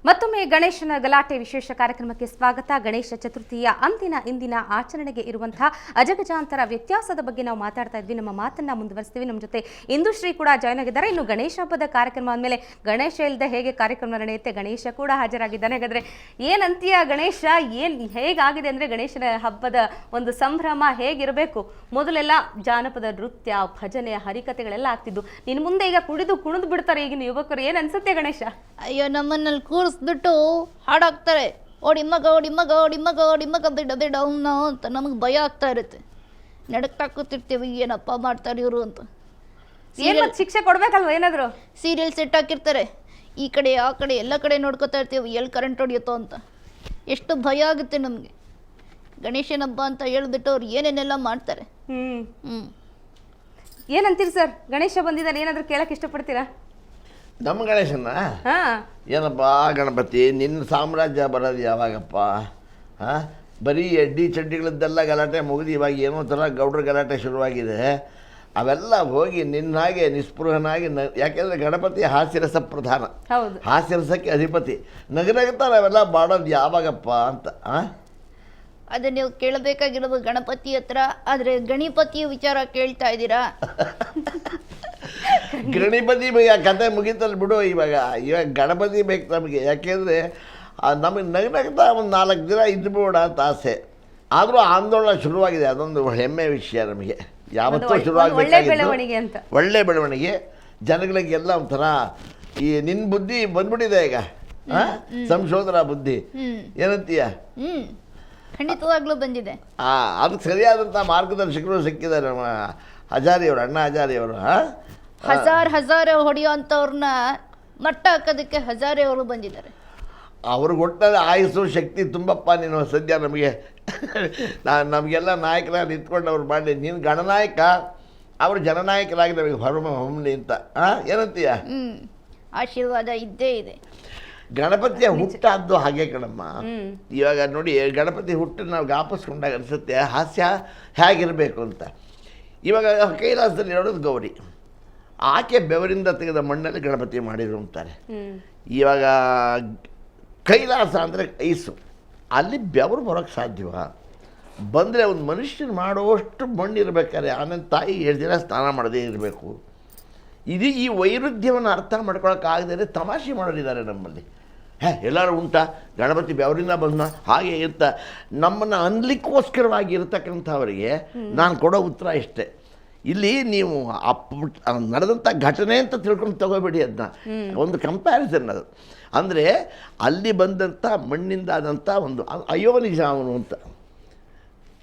ಮತ್ತೊಮ್ಮೆ ಗಣೇಶನ ಗಲಾಟೆ ವಿಶೇಷ ಕಾರ್ಯಕ್ರಮಕ್ಕೆ ಸ್ವಾಗತ. ಗಣೇಶ ಚತುರ್ಥಿಯ ಇಂದಿನ ಆಚರಣೆಗೆ ಇರುವಂತಹ ಅಜಗಜಾಂತರ ವ್ಯತ್ಯಾಸದ ಬಗ್ಗೆ ನಾವು ಮಾತಾಡ್ತಾ ಇದ್ವಿ. ನಮ್ಮ ಮಾತನ್ನ ಮುಂದುವರಿಸ್ತೀವಿ. ನಮ್ಮ ಜೊತೆ ಇಂದುಶ್ರೀ ಕೂಡ ಜಾಯ್ನ್ ಆಗಿದ್ದಾರೆ. ಇನ್ನು ಗಣೇಶ ಹಬ್ಬದ ಕಾರ್ಯಕ್ರಮ ಅಂದಮೇಲೆ ಗಣೇಶ ಇಲ್ಲದೆ ಹೇಗೆ ಕಾರ್ಯಕ್ರಮ ನಡೆಯುತ್ತೆ, ಗಣೇಶ ಕೂಡ ಹಾಜರಾಗಿದ್ದಾನೆ. ಹಾಗಾದ್ರೆ ಏನಂತೀಯ ಗಣೇಶ, ಹೇಗಾಗಿದೆ ಅಂದ್ರೆ ಗಣೇಶನ ಹಬ್ಬದ ಒಂದು ಸಂಭ್ರಮ ಹೇಗಿರಬೇಕು? ಮೊದಲೆಲ್ಲ ಜಾನಪದ ನೃತ್ಯ, ಭಜನೆ, ಹರಿಕತೆಗಳೆಲ್ಲ ಆಗ್ತಿದ್ದು. ನಿನ್ ಮುಂದೆ ಈಗ ಕುಣಿದು ಬಿಡ್ತಾರೆ ಈಗಿನ ಯುವಕರು. ಏನ್ ಅನ್ಸುತ್ತೆ ಗಣೇಶ? ಅಯ್ಯೋ, ನಮ್ಮನ್ನಲ್ಲಿ ಕೂರಿಸ್ಬಿಟ್ಟು ಹಾಡಾಕ್ತಾರೆ, ಓಡಿ ಮಗ ಓಡಿ ಮಗ ಓಡಿ ಮಗ ಓಡಿ ಮಗ ದಿಡ ದಿಡ ಅಂತ. ನಮಗೆ ಭಯ ಆಗ್ತಾ ಇರುತ್ತೆ, ನಡಕ್ತಾ ಕೂತಿರ್ತೀವಿ, ಏನಪ್ಪ ಮಾಡ್ತಾರೆ ಇವರು ಅಂತ. ಶಿಕ್ಷೆ ಕೊಡ್ಬೇಕಲ್ವ ಏನಾದ್ರು? ಸೀರಿಯಲ್ ಸೆಟ್ ಹಾಕಿರ್ತಾರೆ, ಈ ಕಡೆ ಆ ಕಡೆ ಎಲ್ಲ ಕಡೆ ನೋಡ್ಕೊತಾ ಇರ್ತೀವಿ, ಎಲ್ಲಿ ಕರೆಂಟ್ ಹೊಡಿಯುತ್ತೋ ಅಂತ. ಎಷ್ಟು ಭಯ ಆಗುತ್ತೆ ನಮಗೆ. ಗಣೇಶನ ಹಬ್ಬ ಅಂತ ಹೇಳ್ಬಿಟ್ಟು ಅವ್ರು ಏನೇನೆಲ್ಲ ಮಾಡ್ತಾರೆ. ಏನಂತೀರಿ ಸರ್? ಗಣೇಶ ಬಂದಿದ್ದಾನೆ, ಏನಾದ್ರು ಕೇಳಕ್ ಇಷ್ಟಪಡ್ತೀರಾ? ನಮ್ಮ ಗಣೇಶನ ಏನಪ್ಪ ಗಣಪತಿ, ನಿನ್ನ ಸಾಮ್ರಾಜ್ಯ ಬರೋದು ಯಾವಾಗಪ್ಪ? ಬರೀ ಎಡ್ಡಿ ಚಡ್ಡಿಗಳದ್ದೆಲ್ಲ ಗಲಾಟೆ ಮುಗಿದು ಇವಾಗ ಏನೋ ಥರ ಗೌಡ್ರ ಗಲಾಟೆ ಶುರುವಾಗಿದೆ. ಅವೆಲ್ಲ ಹೋಗಿ ನಿನ್ನ ಹಾಗೆ ನಿಸ್ಪೃಹನಾಗಿ ಯಾಕೆಂದರೆ ಗಣಪತಿ ಹಾಸ್ಯರಸ ಪ್ರಧಾನ, ಹಾಸ್ಯರಸಕ್ಕೆ ಅಧಿಪತಿ. ನಗನಗ್ತಾ ನಾವೆಲ್ಲ ಮಾಡೋದು ಯಾವಾಗಪ್ಪ ಅಂತ. ಅದು ನೀವು ಕೇಳಬೇಕಾಗಿರೋದು ಗಣಪತಿ ಹತ್ರ, ಆದರೆ ಗಣಪತಿಯ ವಿಚಾರ ಕೇಳ್ತಾ ಇದ್ದೀರಾ? ಗಣಪತಿ ಕತೆ ಮುಗಿತಲ್ಲಿ ಬಿಡು. ಇವಾಗ ಗಣಪತಿ ಬೇಕು ನಮಗೆ. ಯಾಕೆಂದರೆ ನಮಗೆ ನಗ್ನಗ್ತಾ ಒಂದು 4 ದಿನ ಇದ್ಬಿಡ ಅಂತ ಆಸೆ. ಆದರೂ ಆಂದೋಲನ ಶುರುವಾಗಿದೆ, ಅದೊಂದು ಹೆಮ್ಮೆ ವಿಷಯ ನಮಗೆ. ಯಾವತ್ತೂ ಶುರುವಾಗಬೇಕಾಗಿತ್ತು ಒಳ್ಳೆ ಬೆಳವಣಿಗೆ. ಜನಗಳಿಗೆಲ್ಲ ಒಂಥರ ಈ ನಿನ್ನ ಬುದ್ಧಿ ಬಂದ್ಬಿಟ್ಟಿದೆ ಈಗ, ಸಂಶೋಧನಾ ಬುದ್ಧಿ. ಏನಂತೀಯ? ಖಂಡಿತವಾಗ್ಲೂ ಬಂದಿದೆ. ಅದಕ್ಕೆ ಸರಿಯಾದಂಥ ಮಾರ್ಗದರ್ಶಕರು ಸಿಕ್ಕಿದ್ದಾರೆ ನಮ್ಮ ಹಜಾರಿಯವರು, ಅಣ್ಣ ಹಜಾರಿಯವರು. ಹಜಾರ್ ಹೊಡೆಯೋ ಅಂಥವ್ರನ್ನ ಮಟ್ಟ ಹಾಕೋದಕ್ಕೆ ಹಜಾರಿಯವರು ಬಂದಿದ್ದಾರೆ. ಅವ್ರಿಗೆ ಒಟ್ಟಾರೆ ಆಯುಸ್ಸು ಶಕ್ತಿ ತುಂಬಪ್ಪ ನೀನು. ಸದ್ಯ ನಮಗೆಲ್ಲ ನಾಯಕರಾಗಿ ನಿಂತ್ಕೊಂಡು ಅವ್ರು ಮಾಡಿ, ನೀನು ಗಣನಾಯಕ, ಅವರು ಜನನಾಯಕರಾಗಿ ನಮಗೆ ಹೊಮ್ಮಲಿ ಅಂತ. ಏನಂತೀಯ? ಆಶೀರ್ವಾದ ಇದ್ದೇ ಇದೆ. ಗಣಪತಿಯ ಹುಟ್ಟಾದ್ದು ಹಾಗೆ ಕಣಮ್ಮ. ಇವಾಗ ನೋಡಿ, ಗಣಪತಿ ಹುಟ್ಟು ನಾವು ಗಾಪಿಸ್ಕೊಂಡಾಗ ಅನಿಸುತ್ತೆ ಹಾಸ್ಯ ಹೇಗಿರಬೇಕು ಅಂತ. ಇವಾಗ ಕೈಲಾಸದಲ್ಲಿ ನೋಡೋದು ಗೌರಿ, ಆಕೆ ಬೆವರಿಂದ ತೆಗೆದ ಮಣ್ಣಲ್ಲಿ ಗಣಪತಿ ಮಾಡಿರು ಅಂತಾರೆ. ಇವಾಗ ಕೈಲಾಸ ಅಂದರೆ ಐಸು, ಅಲ್ಲಿ ಬೆವರು ಬರೋಕ್ಕೆ ಸಾಧ್ಯವ? ಬಂದರೆ ಒಂದು ಮನುಷ್ಯನ ಮಾಡುವಷ್ಟು ಮಣ್ಣು ಇರಬೇಕಾದ್ರೆ ಆಮೇಲೆ ತಾಯಿ 7 ದಿನ ಸ್ನಾನ ಮಾಡದೇ ಇರಬೇಕು. ಇದು ಈ ವೈರುಧ್ಯವನ್ನು ಅರ್ಥ ಮಾಡ್ಕೊಳಕ್ಕಾಗದೇ ತಮಾಷೆ ಮಾಡೋರಿದ್ದಾರೆ ನಮ್ಮಲ್ಲಿ. ಎಲ್ಲರೂ ಉಂಟಾ ಗಣಪತಿ ಬೆವರಿಂದ ಬಂದ ಹಾಗೆ ಅಂತ ನಮ್ಮನ್ನು ಅನ್ಲಿಕ್ಕೋಸ್ಕರವಾಗಿ ಇರತಕ್ಕಂಥವರಿಗೆ ನಾನು ಕೊಡೋ ಉತ್ತರ ಇಷ್ಟೇ. ಇಲ್ಲಿ ನೀವು ನಡೆದಂಥ ಘಟನೆ ಅಂತ ತಿಳ್ಕೊಂಡು ತಗೋಬೇಡಿ. ಅದನ್ನ ಒಂದು ಕಂಪ್ಯಾರಿಸನ್ ಅದು. ಅಂದರೆ ಅಲ್ಲಿ ಬಂದಂಥ ಮಣ್ಣಿಂದಾದಂಥ ಒಂದು ಅಯೋನಿಜ ಅವನು ಅಂತ.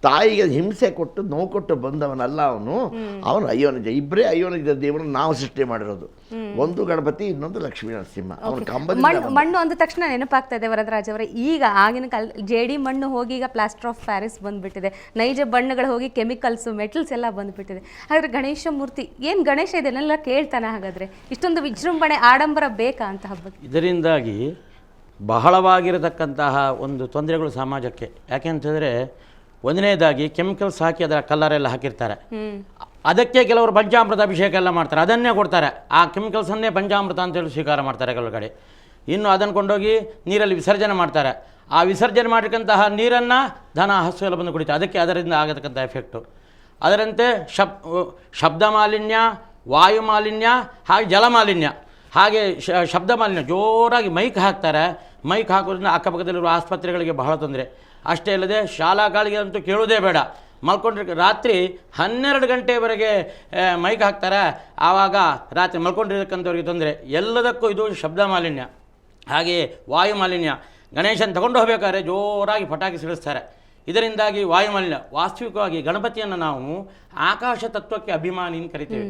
ತಾಯಿಗೆ ಹಿಂಸೆ ಕೊಟ್ಟು ನೋವು ಕೊಟ್ಟು ಬಂದವನಲ್ಲ ಅವನು ಅಯೋನಿಜ. ಇಬ್ಬರೇ ಅಯೋನಿಜ ದೇವರನ್ನು ನಾವು ಸೃಷ್ಟಿ ಮಾಡಿರೋದು. ಒಂದು ಗಣಪತಿ, ಇನ್ನೊಂದು ಲಕ್ಷ್ಮೀ ನರಸಿಂಹ. ಅವನು ಮಣ್ಣು ಅಂದ ತಕ್ಷಣ ನೆನಪಾಗ್ತಾ ಇದೆ ವರದರಾಜ್ ಅವರೇ. ಈಗ ಆಗಿನ ಕಾಲ ಜೇಡಿ ಮಣ್ಣು ಹೋಗಿ ಈಗ ಪ್ಲಾಸ್ಟರ್ ಆಫ್ ಪ್ಯಾರಿಸ್ ಬಂದ್ಬಿಟ್ಟಿದೆ, ನೈಜ ಬಣ್ಣಗಳು ಹೋಗಿ ಕೆಮಿಕಲ್ಸ್, ಮೆಟಲ್ಸ್ ಎಲ್ಲ ಬಂದ್ಬಿಟ್ಟಿದೆ. ಹಾಗಾದ್ರೆ ಗಣೇಶ ಮೂರ್ತಿ ಏನು, ಗಣೇಶ ಇದನ್ನೆಲ್ಲ ಕೇಳ್ತಾನೆ? ಹಾಗಾದ್ರೆ ಇಷ್ಟೊಂದು ವಿಜೃಂಭಣೆ ಆಡಂಬರ ಬೇಕಾ ಅಂತ ಹಬ್ಬಕ್ಕೆ? ಇದರಿಂದಾಗಿ ಬಹಳವಾಗಿರತಕ್ಕಂತಹ ಒಂದು ತೊಂದರೆಗಳು ಸಮಾಜಕ್ಕೆ. ಯಾಕೆಂತಂದರೆ ಒಂದನೇದಾಗಿ ಕೆಮಿಕಲ್ಸ್ ಹಾಕಿ ಅದರ ಕಲರೆಲ್ಲ ಹಾಕಿರ್ತಾರೆ. ಅದಕ್ಕೆ ಕೆಲವರು ಪಂಚಾಮೃತ ಅಭಿಷೇಕ ಎಲ್ಲ ಮಾಡ್ತಾರೆ, ಅದನ್ನೇ ಕೊಡ್ತಾರೆ. ಆ ಕೆಮಿಕಲ್ಸನ್ನೇ ಪಂಚಾಮೃತ ಅಂತೇಳಿ ಸ್ವೀಕಾರ ಮಾಡ್ತಾರೆ ಕೆಲವು ಕಡೆ. ಇನ್ನು ಅದನ್ನು ಕೊಂಡೋಗಿ ನೀರಲ್ಲಿ ವಿಸರ್ಜನೆ ಮಾಡ್ತಾರೆ. ಆ ವಿಸರ್ಜನೆ ಮಾಡಿರ್ತಕ್ಕಂತಹ ನೀರನ್ನು ದನ ಹಸು ಎಲ್ಲ ಬಂದು ಕುಡಿತಾರೆ. ಅದಕ್ಕೆ ಅದರಿಂದ ಆಗತಕ್ಕಂಥ ಎಫೆಕ್ಟು. ಅದರಂತೆ ಶಬ್ದ ಮಾಲಿನ್ಯ, ವಾಯು ಮಾಲಿನ್ಯ, ಹಾಗೆ ಜಲ ಮಾಲಿನ್ಯ. ಹಾಗೆ ಶಬ್ದ ಮಾಲಿನ್ಯ ಜೋರಾಗಿ ಮೈಕ್ ಹಾಕ್ತಾರೆ. ಮೈಕ್ ಹಾಕೋದ್ರಿಂದ ಅಕ್ಕಪಕ್ಕದಲ್ಲಿರುವ ಆಸ್ಪತ್ರೆಗಳಿಗೆ ಬಹಳ ತೊಂದರೆ. ಅಷ್ಟೇ ಅಲ್ಲದೆ ಶಾಲಾ ಕಾಲೇಜಿಗೆ ಅಂತೂ ಕೇಳೋದೇ ಬೇಡ. ಮಲ್ಕೊಂಡಿರ್ತಾರೆ, ರಾತ್ರಿ 12 ಗಂಟೆವರೆಗೆ ಮೈಕ್ ಹಾಕ್ತಾರೆ. ಆವಾಗ ರಾತ್ರಿ ಮಲ್ಕೊಂಡಿರ್ತಕ್ಕಂಥವ್ರಿಗೆ ತೊಂದರೆ. ಎಲ್ಲದಕ್ಕೂ ಇದು ಶಬ್ದ ಮಾಲಿನ್ಯ. ಹಾಗೆಯೇ ವಾಯು ಮಾಲಿನ್ಯ. ಗಣೇಶನ ತಗೊಂಡು ಹೋಗಬೇಕಾದ್ರೆ ಜೋರಾಗಿ ಪಟಾಕಿ ಸಿಡಿಸ್ತಾರೆ. ಇದರಿಂದಾಗಿ ವಾಯು ಮಾಲಿನ್ಯ. ವಾಸ್ತವಿಕವಾಗಿ ಗಣಪತಿಯನ್ನು ನಾವು ಆಕಾಶ ತತ್ವಕ್ಕೆ ಅಭಿಮಾನಿ ಅಂತ ಕರಿತೇವೆ.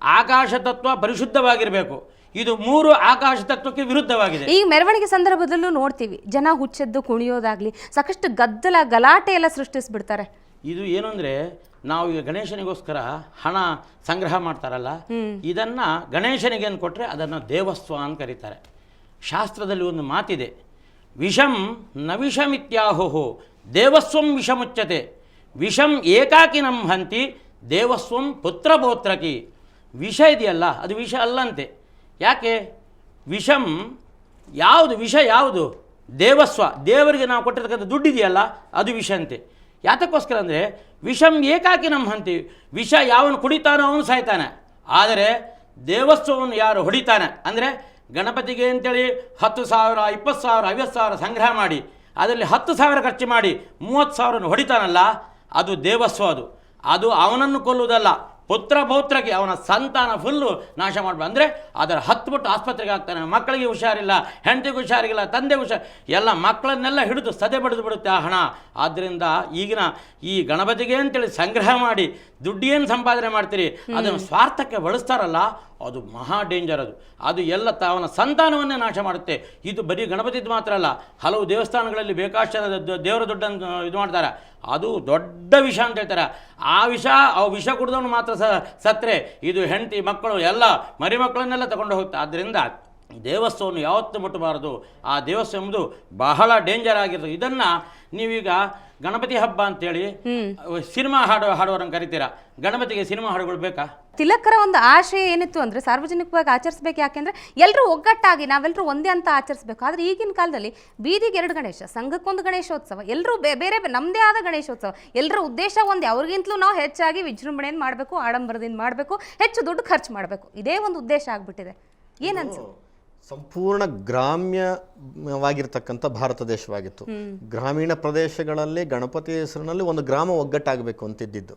ಆಕಾಶ ತತ್ವ ಪರಿಶುದ್ಧವಾಗಿರಬೇಕು. ಇದು 3 ಆಕಾಶ ತತ್ವಕ್ಕೆ ವಿರುದ್ಧವಾಗಿದೆ. ಈ ಮೆರವಣಿಗೆ ಸಂದರ್ಭದಲ್ಲೂ ನೋಡ್ತೀವಿ, ಜನ ಹುಚ್ಚೆದ್ದು ಕುಣಿಯೋದಾಗ್ಲಿ, ಸಾಕಷ್ಟು ಗದ್ದಲ ಗಲಾಟೆ ಎಲ್ಲ ಸೃಷ್ಟಿಸ್ಬಿಡ್ತಾರೆ. ಇದು ಏನು ಅಂದರೆ, ನಾವು ಈಗ ಗಣೇಶನಿಗೋಸ್ಕರ ಹಣ ಸಂಗ್ರಹ ಮಾಡ್ತಾರಲ್ಲ, ಇದನ್ನ ಗಣೇಶನಿಗೆ ಅಂತ ಕೊಟ್ಟರೆ ಅದನ್ನು ದೇವಸ್ವ ಅಂತ ಕರೀತಾರೆ. ಶಾಸ್ತ್ರದಲ್ಲಿ ಒಂದು ಮಾತಿದೆ, ವಿಷಂ ನ ವಿಷಮಿತ್ಯಾಹು ದೇವಸ್ವಂ ವಿಷಮುಚ್ಯತೆ, ವಿಷಂ ಏಕಾಕಿನಂ ಹಂತಿ ದೇವಸ್ವಂ ಪುತ್ರಪೌತ್ರಕಿ. ವಿಷ ಇದೆಯಲ್ಲ ಅದು ವಿಷ ಅಲ್ಲಂತೆ. ಯಾಕೆ? ವಿಷಂ ಯಾವುದು ವಿಷ ಯಾವುದು? ದೇವಸ್ವ, ದೇವರಿಗೆ ನಾವು ಕೊಟ್ಟಿರ್ತಕ್ಕಂಥ ದುಡ್ಡಿದೆಯಲ್ಲ ಅದು ವಿಷ ಅಂತೆ. ಯಾತಕ್ಕೋಸ್ಕರ ಅಂದರೆ ವಿಷಂ ಏಕಾಕಿ ನಮ್ಮ ಹಂತಿ, ವಿಷ ಯಾವನು ಕುಡಿತಾನೋ ಅವನು ಸಾಯ್ತಾನೆ. ಆದರೆ ದೇವಸ್ವವನ್ನು ಯಾರು ಹೊಡಿತಾನೆ ಅಂದರೆ ಗಣಪತಿಗೆ ಅಂತೇಳಿ 10,000 20,000 50,000 ಸಂಗ್ರಹ ಮಾಡಿ ಅದರಲ್ಲಿ 10,000 ಖರ್ಚು ಮಾಡಿ 30,000 ಹೊಡಿತಾನಲ್ಲ, ಅದು ದೇವಸ್ವ. ಅದು ಅವನನ್ನು ಕೊಲ್ಲುವುದಲ್ಲ, ಪುತ್ರ ಪೌತ್ರಕ್ಕೆ ಅವನ ಸಂತಾನ ಫುಲ್ಲು ನಾಶ ಮಾಡಬಾರ್ದು. ಅಂದರೆ ಅದರ ಹತ್ಬಿಟ್ಟು ಆಸ್ಪತ್ರೆಗೆ ಆಗ್ತಾನೆ, ಮಕ್ಕಳಿಗೆ ಹುಷಾರಿಲ್ಲ, ಹೆಂಡತಿಗೆ ಹುಷಾರಿಲ್ಲ, ತಂದೆಗೆ ಹುಷಾರು, ಎಲ್ಲ ಮಕ್ಕಳನ್ನೆಲ್ಲ ಹಿಡಿದು ಸದೆ ಬಡಿದು ಬಿಡುತ್ತೆ ಆ ಹಣ. ಆದ್ದರಿಂದ ಈಗಿನ ಈ ಗಣಪತಿಗೆ ಅಂತೇಳಿ ಸಂಗ್ರಹ ಮಾಡಿ ದುಡ್ಡೇನು ಸಂಪಾದನೆ ಮಾಡ್ತೀರಿ ಅದನ್ನು ಸ್ವಾರ್ಥಕ್ಕೆ ಬಳಸ್ತಾರಲ್ಲ, ಅದು ಮಹಾ ಡೇಂಜರ್. ಅದು ಎಲ್ಲ ಅವನ ಸಂತಾನವನ್ನೇ ನಾಶ ಮಾಡುತ್ತೆ. ಇದು ಬರೀ ಗಣಪತಿದು ಮಾತ್ರ ಅಲ್ಲ, ಹಲವು ದೇವಸ್ಥಾನಗಳಲ್ಲಿ ಬೇಕಾಷ್ಟು ದೇವರ ದುಡ್ಡನ್ನು ಇದು ಮಾಡ್ತಾರೆ, ಅದು ದೊಡ್ಡ ವಿಷ ಅಂತ ಹೇಳ್ತಾರೆ. ಆ ವಿಷ ಕುಡಿದವನು ಮಾತ್ರ ಸತ್ತರೆ ಇದು ಹೆಂಡತಿ ಮಕ್ಕಳು ಎಲ್ಲ ಮರಿ ಮಕ್ಕಳನ್ನೆಲ್ಲ ತಗೊಂಡು ಹೋಗ್ತಾರೆ. ಆದ್ದರಿಂದ ದೇವಸ್ಥಾನವನ್ನು ಯಾವತ್ತೂ ಮುಟ್ಟಬಾರದು. ಆ ದೇವಸ್ಥಾನ ಎಂಬುದು ಬಹಳ ಡೇಂಜರ್ ಆಗಿರ್ತದೆ. ಇದನ್ನು ನೀವೀಗ ಗಣಪತಿ ಹಬ್ಬ ಅಂತೇಳಿ ಸಿನಿಮಾ ಹಾಡುವವರನ್ನು ಕರಿತೀರಾ, ಗಣಪತಿಗೆ ಸಿನಿಮಾ ಹಾಡುಗಳು ಬೇಕಾ? ತಿಲಕರ ಒಂದು ಆಶಯ ಏನಿತ್ತು ಅಂದರೆ ಸಾರ್ವಜನಿಕವಾಗಿ ಆಚರಿಸ್ಬೇಕು, ಯಾಕೆಂದರೆ ಎಲ್ಲರೂ ಒಗ್ಗಟ್ಟಾಗಿ ನಾವೆಲ್ಲರೂ ಒಂದೇ ಅಂತ ಆಚರಿಸ್ಬೇಕು. ಆದರೆ ಈಗಿನ ಕಾಲದಲ್ಲಿ ಬೀದಿಗೆ 2 ಗಣೇಶ, ಸಂಘಕ್ಕೊಂದು ಗಣೇಶೋತ್ಸವ, ಎಲ್ಲರೂ ಬೇರೆ ನಮ್ಮದೇ ಆದ ಗಣೇಶೋತ್ಸವ, ಎಲ್ಲರ ಉದ್ದೇಶ ಒಂದೇ, ಅವ್ರಿಗಿಂತಲೂ ನಾವು ಹೆಚ್ಚಾಗಿ ವಿಜೃಂಭಣೆಯನ್ನು ಮಾಡಬೇಕು, ಆಡಂಬರದಿಂದ ಮಾಡಬೇಕು, ಹೆಚ್ಚು ದುಡ್ಡು ಖರ್ಚು ಮಾಡಬೇಕು, ಇದೇ ಒಂದು ಉದ್ದೇಶ ಆಗಿಬಿಟ್ಟಿದೆ. ಏನನ್ಸುತ್ತೆ? ಸಂಪೂರ್ಣ ಗ್ರಾಮ್ಯವಾಗಿರ್ತಕ್ಕಂಥ ಭಾರತ ದೇಶವಾಗಿತ್ತು. ಗ್ರಾಮೀಣ ಪ್ರದೇಶಗಳಲ್ಲಿ ಗಣಪತಿ ಹೆಸರಿನಲ್ಲಿ ಒಂದು ಗ್ರಾಮ ಒಗ್ಗಟ್ಟಾಗಬೇಕು ಅಂತಿದ್ದಿದ್ದು.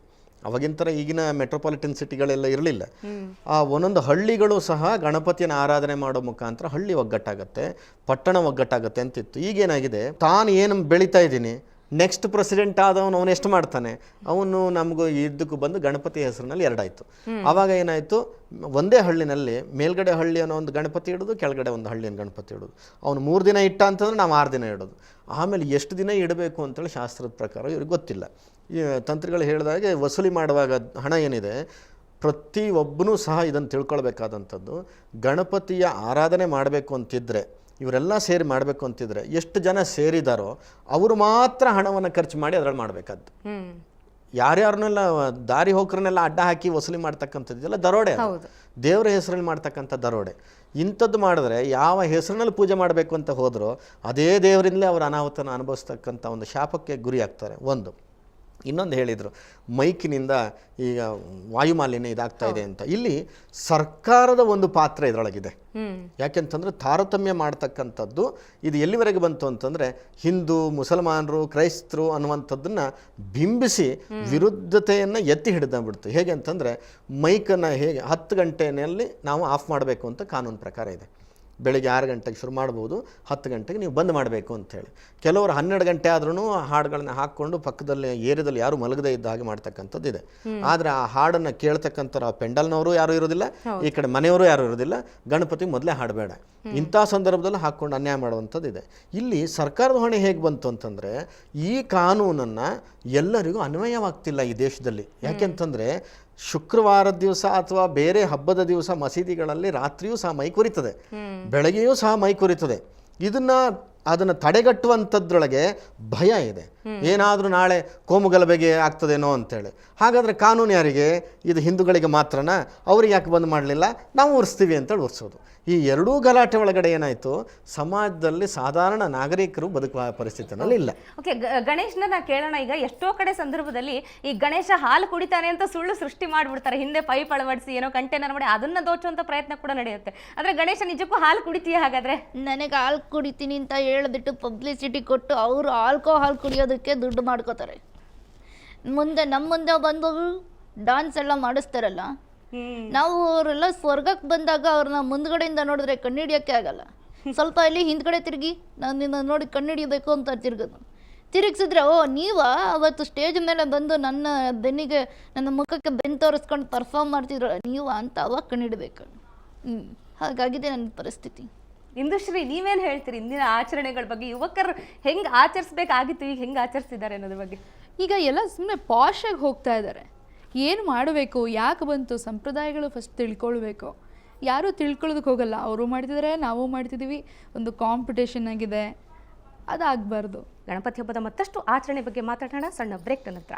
ಅವಾಗಿಂತರ ಈಗಿನ ಮೆಟ್ರೋಪಾಲಿಟನ್ ಸಿಟಿಗಳೆಲ್ಲ ಇರಲಿಲ್ಲ. ಆ ಒಂದೊಂದು ಹಳ್ಳಿಗಳು ಸಹ ಗಣಪತಿಯನ್ನು ಆರಾಧನೆ ಮಾಡೋ ಮುಖಾಂತರ ಹಳ್ಳಿ ಒಗ್ಗಟ್ಟಾಗತ್ತೆ, ಪಟ್ಟಣ ಒಗ್ಗಟ್ಟಾಗತ್ತೆ ಅಂತಿತ್ತು. ಈಗೇನಾಗಿದೆ, ತಾನು ಏನು ಬೆಳೀತಾ ಇದ್ದೀನಿ, ನೆಕ್ಸ್ಟ್ ಪ್ರೆಸಿಡೆಂಟ್ ಆದವನು ಅವನು ಎಷ್ಟು ಮಾಡ್ತಾನೆ, ಅವನು ನಮಗೂ ಇದಕ್ಕೂ ಬಂದು ಗಣಪತಿ ಹೆಸರಿನಲ್ಲಿ 2 ಆಯಿತು. ಆವಾಗ ಏನಾಯಿತು, ಒಂದೇ ಹಳ್ಳಿನಲ್ಲಿ ಮೇಲ್ಗಡೆ ಹಳ್ಳಿ ಅನ್ನೋ ಒಂದು ಗಣಪತಿ ಇಡೋದು, ಕೆಳಗಡೆ ಒಂದು ಹಳ್ಳಿಯನ್ನು ಗಣಪತಿ ಇಡೋದು. ಅವನು 3 ದಿನ ಇಟ್ಟ ಅಂತಂದ್ರೆ ನಾವು 6 ದಿನ ಇಡೋದು. ಆಮೇಲೆ ಎಷ್ಟು ದಿನ ಇಡಬೇಕು ಅಂತೇಳಿ ಶಾಸ್ತ್ರದ ಪ್ರಕಾರ ಇವ್ರಿಗೆ ಗೊತ್ತಿಲ್ಲ. ಈ ತಂತ್ರಿಗಳು ಹೇಳಿದಾಗೆ ವಸೂಲಿ ಮಾಡುವಾಗ ಹಣ ಏನಿದೆ, ಪ್ರತಿಯೊಬ್ಬನೂ ಸಹ ಇದನ್ನು ತಿಳ್ಕೊಳ್ಬೇಕಾದಂಥದ್ದು. ಗಣಪತಿಯ ಆರಾಧನೆ ಮಾಡಬೇಕು ಅಂತಿದ್ದರೆ, ಇವರೆಲ್ಲ ಸೇರಿ ಮಾಡಬೇಕು ಅಂತಿದ್ರೆ ಎಷ್ಟು ಜನ ಸೇರಿದಾರೋ ಅವರು ಮಾತ್ರ ಹಣವನ್ನು ಖರ್ಚು ಮಾಡಿ ಅದರಲ್ಲಿ ಮಾಡಬೇಕಾದ್ದು. ಯಾರ್ಯಾರನ್ನೆಲ್ಲ ದಾರಿ ಹೋಗ್ರನ್ನೆಲ್ಲ ಅಡ್ಡ ಹಾಕಿ ವಸೂಲಿ ಮಾಡ್ತಕ್ಕಂಥದ್ದೆಲ್ಲ ದರೋಡೆ, ದೇವರ ಹೆಸರಲ್ಲಿ ಮಾಡ್ತಕ್ಕಂಥ ದರೋಡೆ. ಇಂಥದ್ದು ಮಾಡಿದ್ರೆ ಯಾವ ಹೆಸರಿನಲ್ಲಿ ಪೂಜೆ ಮಾಡಬೇಕು ಅಂತ ಹೋದರೂ ಅದೇ ದೇವರಿಂದಲೇ ಅವರು ಅನಾಹುತನ ಅನುಭವಿಸ್ತಕ್ಕಂಥ ಒಂದು ಶಾಪಕ್ಕೆ ಗುರಿ ಆಗ್ತಾರೆ. ಒಂದು ಇನ್ನೊಂದು ಹೇಳಿದರು, ಮೈಕಿನಿಂದ ಈಗ ವಾಯುಮಾಲಿನ್ಯ ಇದಾಗ್ತಾ ಇದೆ ಅಂತ. ಇಲ್ಲಿ ಸರ್ಕಾರದ ಒಂದು ಪಾತ್ರ ಇದರೊಳಗಿದೆ. ಯಾಕೆಂತಂದ್ರೆ ತಾರತಮ್ಯ ಮಾಡ್ತಕ್ಕಂಥದ್ದು ಇದು ಎಲ್ಲಿವರೆಗೆ ಬಂತು ಅಂತಂದರೆ, ಹಿಂದೂ ಮುಸಲ್ಮಾನರು ಕ್ರೈಸ್ತರು ಅನ್ನುವಂಥದ್ದನ್ನು ಬಿಂಬಿಸಿ ವಿರುದ್ಧತೆಯನ್ನು ಎತ್ತಿ ಹಿಡಿದ್ಬಿಡ್ತು. ಹೇಗೆ ಅಂತಂದರೆ, ಮೈಕನ್ನು ಹೇಗೆ 10 ಗಂಟೆಯಲ್ಲಿ ನಾವು ಆಫ್ ಮಾಡಬೇಕು ಅಂತ ಕಾನೂನು ಪ್ರಕಾರ ಇದೆ. ಬೆಳಿಗ್ಗೆ 6 ಗಂಟೆಗೆ ಶುರು ಮಾಡ್ಬೋದು, 10 ಗಂಟೆಗೆ ನೀವು ಬಂದ್ ಮಾಡಬೇಕು ಅಂಥೇಳಿ. ಕೆಲವರು 12 ಗಂಟೆ ಆದ್ರೂ ಹಾಡುಗಳನ್ನ ಹಾಕ್ಕೊಂಡು ಪಕ್ಕದಲ್ಲಿ ಏರಿಯಾದಲ್ಲಿ ಯಾರು ಮಲಗದೇ ಇದ್ದ ಹಾಗೆ ಮಾಡ್ತಕ್ಕಂಥದ್ದು ಇದೆ. ಆದರೆ ಆ ಹಾಡನ್ನು ಕೇಳ್ತಕ್ಕಂಥವ್ರು ಆ ಪೆಂಡಲ್ನವರು ಯಾರು ಇರೋದಿಲ್ಲ, ಈ ಕಡೆ ಮನೆಯವರು ಯಾರು ಇರೋದಿಲ್ಲ. ಗಣಪತಿ ಮೊದಲೇ ಹಾಡಬೇಡ, ಇಂಥ ಸಂದರ್ಭದಲ್ಲಿ ಹಾಕ್ಕೊಂಡು ಅನ್ಯಾಯ ಮಾಡುವಂಥದ್ದು ಇದೆ. ಇಲ್ಲಿ ಸರ್ಕಾರದ ಹೊಣೆ ಹೇಗೆ ಬಂತು ಅಂತಂದರೆ, ಈ ಕಾನೂನನ್ನು ಎಲ್ಲರಿಗೂ ಅನ್ವಯವಾಗ್ತಿಲ್ಲ ಈ ದೇಶದಲ್ಲಿ. ಯಾಕೆಂತಂದರೆ ಶುಕ್ರವಾರದ ದಿವಸ ಅಥವಾ ಬೇರೆ ಹಬ್ಬದ ದಿವಸ ಮಸೀದಿಗಳಲ್ಲಿ ರಾತ್ರಿಯೂ ಸಹ ಮೈ ಕುರಿತದೆ, ಬೆಳಗ್ಗೆಯೂ ಸಹ ಮೈ ಕುರಿತದೆ. ಅದನ್ನು ತಡೆಗಟ್ಟುವಂಥದ್ರೊಳಗೆ ಭಯ ಇದೆ, ಏನಾದರೂ ನಾಳೆ ಕೋಮುಗಲಭೆಗೆ ಆಗ್ತದೇನೋ ಅಂತೇಳಿ. ಹಾಗಾದರೆ ಕಾನೂನು ಯಾರಿಗೆ? ಇದು ಹಿಂದೂಗಳಿಗೆ ಮಾತ್ರನಾ? ಅವ್ರಿಗೆ ಯಾಕೆ ಬಂದ್ ಮಾಡಲಿಲ್ಲ, ನಾವು ಉರಿಸ್ತೀವಿ ಅಂತೇಳಿ ಉರಿಸೋದು. ಈ ಎರಡೂ ಗಲಾಟೆ ಒಳಗಡೆ ಏನಾಯಿತು, ಸಮಾಜದಲ್ಲಿ ಸಾಧಾರಣ ನಾಗರಿಕರು ಬದುಕುವ ಪರಿಸ್ಥಿತಿನಲ್ಲಿ ಇಲ್ಲ. ಓಕೆ, ಗಣೇಶನ ಕೇಳೋಣ. ಈಗ ಎಷ್ಟೋ ಕಡೆ ಸಂದರ್ಭದಲ್ಲಿ ಈ ಗಣೇಶ ಹಾಲು ಕುಡಿತಾನೆ ಅಂತ ಸುಳ್ಳು ಸೃಷ್ಟಿ ಮಾಡಿಬಿಡ್ತಾರೆ, ಹಿಂದೆ ಪೈಪ್ ಅಳವಡಿಸಿ ಏನೋ ಕಂಟೈನರ್ ಮಾಡಿ ಅದನ್ನು ದೋಚುವಂಥ ಪ್ರಯತ್ನ ಕೂಡ ನಡೆಯುತ್ತೆ. ಆದರೆ ಗಣೇಶ ನಿಜಕ್ಕೂ ಹಾಲು ಕುಡಿತೀಯ? ಹಾಗಾದರೆ ನನಗೆ ಹಾಲು ಕುಡಿತೀನಿ ಅಂತ ಹೇಳ್ಬಿಟ್ಟು ಪಬ್ಲಿಸಿಟಿ ಕೊಟ್ಟು ಅವರು ಆಲ್ಕೋಹಾಲ್ ಕುಡಿಯೋದಕ್ಕೆ ದುಡ್ಡು ಮಾಡ್ಕೋತಾರೆ. ನಮ್ಮ ಮುಂದೆ ಬಂದು ಡಾನ್ಸ್ ಎಲ್ಲ ಮಾಡಿಸ್ತಾರಲ್ಲ, ನಾವು ಅವರೆಲ್ಲ ಸ್ವರ್ಗಕ್ಕೆ ಬಂದಾಗ ಅವ್ರನ್ನ ಮುಂದ್ಗಡೆಯಿಂದ ನೋಡಿದ್ರೆ ಕಣ್ಣಿಡಿಯೋಕ್ಕೆ ಆಗಲ್ಲ. ಸ್ವಲ್ಪ ಇಲ್ಲಿ ಹಿಂದ್ಗಡೆ ತಿರುಗಿ ನಾನು ನಿನ್ನ ನೋಡಿ ಕಣ್ಣಿಡಿಯಬೇಕು ಅಂತ ತಿರುಗಿಸಿದ್ರೆ, ಓ ನೀವಾ ಅವತ್ತು ಸ್ಟೇಜ್ ಮೇಲೆ ಬಂದು ನನ್ನ ಬೆನ್ನಿಗೆ ನನ್ನ ಮುಖಕ್ಕೆ ಬೆನ್ನು ತೋರಿಸ್ಕೊಂಡು ಪರ್ಫಾರ್ಮ್ ಮಾಡ್ತಿದ್ರು ನೀವಾ ಅಂತ ಅವಾಗ ಕಣ್ಣಿಡಬೇಕು. ಹಾಗಾಗಿದೆ ನನ್ನ ಪರಿಸ್ಥಿತಿ. ಇಂದುಶ್ರೀ, ನೀವೇನು ಹೇಳ್ತೀರಿ ಇಂದಿನ ಆಚರಣೆಗಳ ಬಗ್ಗೆ? ಯುವಕರು ಹೆಂಗೆ ಆಚರಿಸ್ಬೇಕಾಗಿತ್ತು, ಈಗ ಹೆಂಗೆ ಆಚರಿಸ್ತಿದ್ದಾರೆ ಅನ್ನೋದ್ರ ಬಗ್ಗೆ? ಈಗ ಎಲ್ಲ ಸುಮ್ಮನೆ ಪಾಶಾಗಿ ಹೋಗ್ತಾ ಇದ್ದಾರೆ. ಏನು ಮಾಡಬೇಕು, ಯಾಕೆ ಬಂತು, ಸಂಪ್ರದಾಯಗಳು ಫಸ್ಟ್ ತಿಳ್ಕೊಳ್ಬೇಕು. ಯಾರೂ ತಿಳ್ಕೊಳ್ಳೋದಕ್ಕೆ ಹೋಗಲ್ಲ, ಅವರು ಮಾಡ್ತಿದ್ದಾರೆ ನಾವು ಮಾಡ್ತಿದ್ದೀವಿ, ಒಂದು ಕಾಂಪಿಟೇಷನ್ ಆಗಿದೆ, ಅದಾಗಬಾರ್ದು. ಗಣಪತಿ ಹಬ್ಬದ ಮತ್ತಷ್ಟು ಆಚರಣೆ ಬಗ್ಗೆ ಮಾತಾಡೋಣ ಸಣ್ಣ ಬ್ರೇಕ್ ನಂತರ.